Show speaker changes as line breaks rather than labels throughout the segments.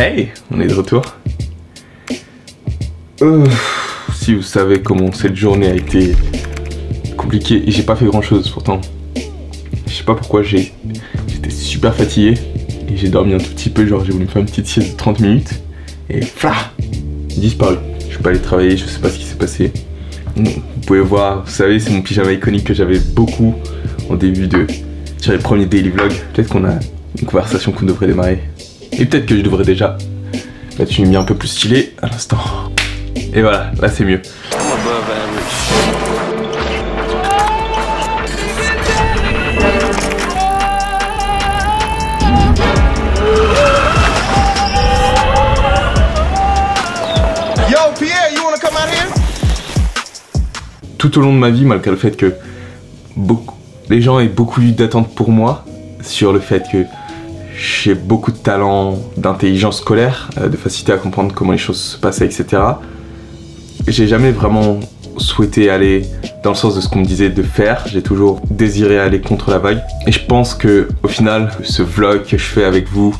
Hey, on est de retour. Si vous savez comment cette journée a été compliquée et j'ai pas fait grand chose pourtant. Je sais pas pourquoi j'étais super fatigué et j'ai dormi un tout petit peu, genre j'ai voulu me faire une petite sieste de 30 minutes et fla, disparu. Je suis pas allé travailler, je sais pas ce qui s'est passé. Vous pouvez voir, vous savez, c'est mon pyjama iconique que j'avais beaucoup en début sur les premiers daily vlogs. Peut-être qu'on a une conversation qu'on devrait démarrer. Et peut-être que je devrais déjà mettre une lumière un peu plus stylée à l'instant. Et voilà, là c'est mieux.
Yo, Pierre, you wanna come out here?
Tout au long de ma vie, malgré le fait que les gens aient beaucoup eu d'attentes pour moi, sur le fait que j'ai beaucoup de talent, d'intelligence scolaire, de facilité à comprendre comment les choses se passaient, etc. J'ai jamais vraiment souhaité aller dans le sens de ce qu'on me disait de faire. J'ai toujours désiré aller contre la vague. Et je pense que au final, ce vlog que je fais avec vous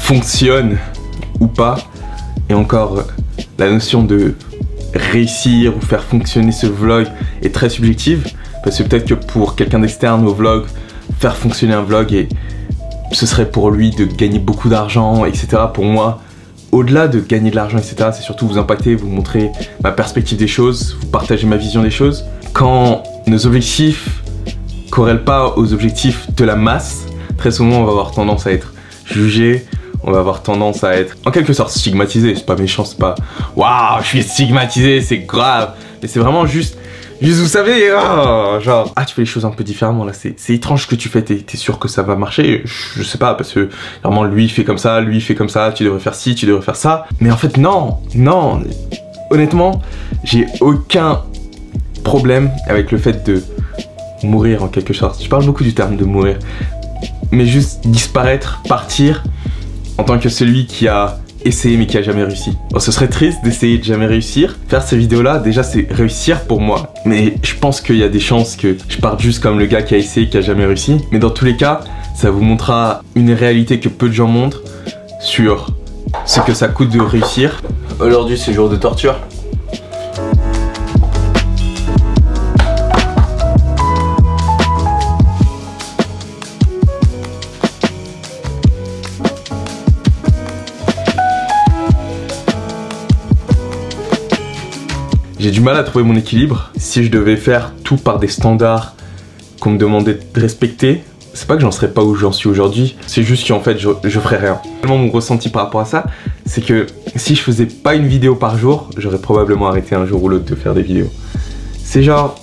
fonctionne ou pas. Et encore, la notion de réussir ou faire fonctionner ce vlog est très subjective. Parce que peut-être que pour quelqu'un d'externe au vlog, faire fonctionner un vlog et ce serait pour lui de gagner beaucoup d'argent, etc. Pour moi, au-delà de gagner de l'argent, etc., c'est surtout vous impacter, vous montrer ma perspective des choses, vous partager ma vision des choses. Quand nos objectifs corrèlent pas aux objectifs de la masse, très souvent on va avoir tendance à être jugé, on va avoir tendance à être en quelque sorte stigmatisé. C'est pas méchant, c'est pas waouh, je suis stigmatisé, c'est grave, mais c'est vraiment juste vous savez, genre, tu fais les choses un peu différemment là, c'est étrange ce que tu fais, t'es sûr que ça va marcher? Je sais pas, parce que vraiment lui il fait comme ça, lui il fait comme ça, tu devrais faire ci, tu devrais faire ça. Mais en fait non, honnêtement, j'ai aucun problème avec le fait de mourir en quelque sorte. Je parle beaucoup du terme de mourir, mais juste disparaître, partir en tant que celui qui a essayer mais qui a jamais réussi. Bon, ce serait triste d'essayer de jamais réussir. Faire ces vidéos là, déjà c'est réussir pour moi. Mais je pense qu'il y a des chances que je parte juste comme le gars qui a essayé, qui a jamais réussi. Mais dans tous les cas, ça vous montrera une réalité que peu de gens montrent sur ce que ça coûte de réussir. Aujourd'hui c'est jour de torture. J'ai du mal à trouver mon équilibre. Si je devais faire tout par des standards qu'on me demandait de respecter, c'est pas que j'en serais pas où j'en suis aujourd'hui, c'est juste qu'en fait je ferais rien. Mon ressenti par rapport à ça, c'est que si je faisais pas une vidéo par jour, j'aurais probablement arrêté un jour ou l'autre de faire des vidéos. C'est genre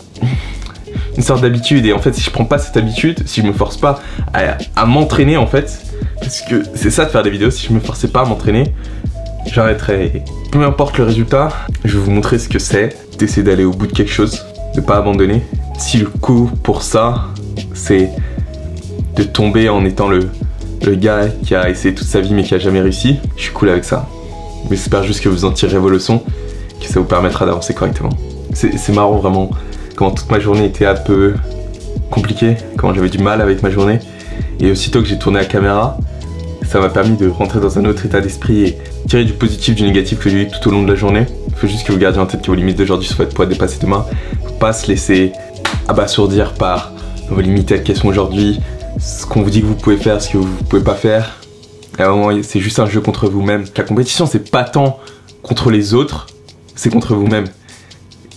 une sorte d'habitude, et en fait si je prends pas cette habitude, si je me force pas à m'entraîner en fait, parce que c'est ça de faire des vidéos, si je me forçais pas à m'entraîner, j'arrêterai. Peu importe le résultat, je vais vous montrer ce que c'est d'essayer d'aller au bout de quelque chose, de pas abandonner. Si le coup pour ça, c'est de tomber en étant le gars qui a essayé toute sa vie mais qui a jamais réussi, je suis cool avec ça. Mais j'espère juste que vous en tirerez vos leçons, que ça vous permettra d'avancer correctement. C'est marrant vraiment comment toute ma journée était un peu compliquée, comment j'avais du mal avec ma journée. Et aussitôt que j'ai tourné la caméra, ça m'a permis de rentrer dans un autre état d'esprit et tirer du positif, du négatif que j'ai eu tout au long de la journée. Il faut juste que vous gardiez en tête que vos limites d'aujourd'hui sont faites pour être dépassées demain. Faut pas se laisser abasourdir par vos limites qu'elles sont aujourd'hui, ce qu'on vous dit que vous pouvez faire, ce que vous pouvez pas faire. À un moment, c'est juste un jeu contre vous-même. La compétition, c'est pas tant contre les autres, c'est contre vous-même.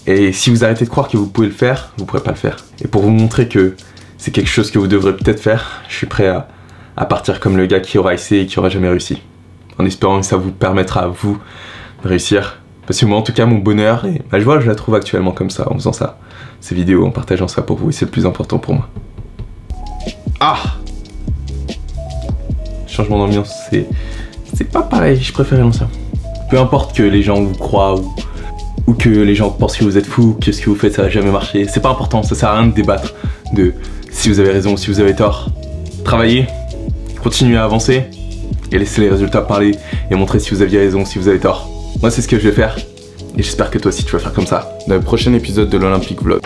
Et si vous arrêtez de croire que vous pouvez le faire, vous pourrez pas le faire. Et pour vous montrer que c'est quelque chose que vous devrez peut-être faire, je suis prêt à partir comme le gars qui aura essayé et qui aura jamais réussi. En espérant que ça vous permettra à vous de réussir. Parce que moi en tout cas mon bonheur et ma joie je la trouve actuellement comme ça, en faisant ça. Ces vidéos, en partageant ça pour vous, et c'est le plus important pour moi. Changement d'ambiance, c'est pas pareil, je préférais l'ancien. Peu importe que les gens vous croient ou que les gens pensent que vous êtes fou, que ce que vous faites ça va jamais marcher, c'est pas important, ça sert à rien de débattre de si vous avez raison ou si vous avez tort. Travaillez, continuez à avancer et laissez les résultats parler et montrer si vous aviez raison ou si vous avez tort. Moi c'est ce que je vais faire et j'espère que toi aussi tu vas faire comme ça dans le prochain épisode de l'Olympique Vlog.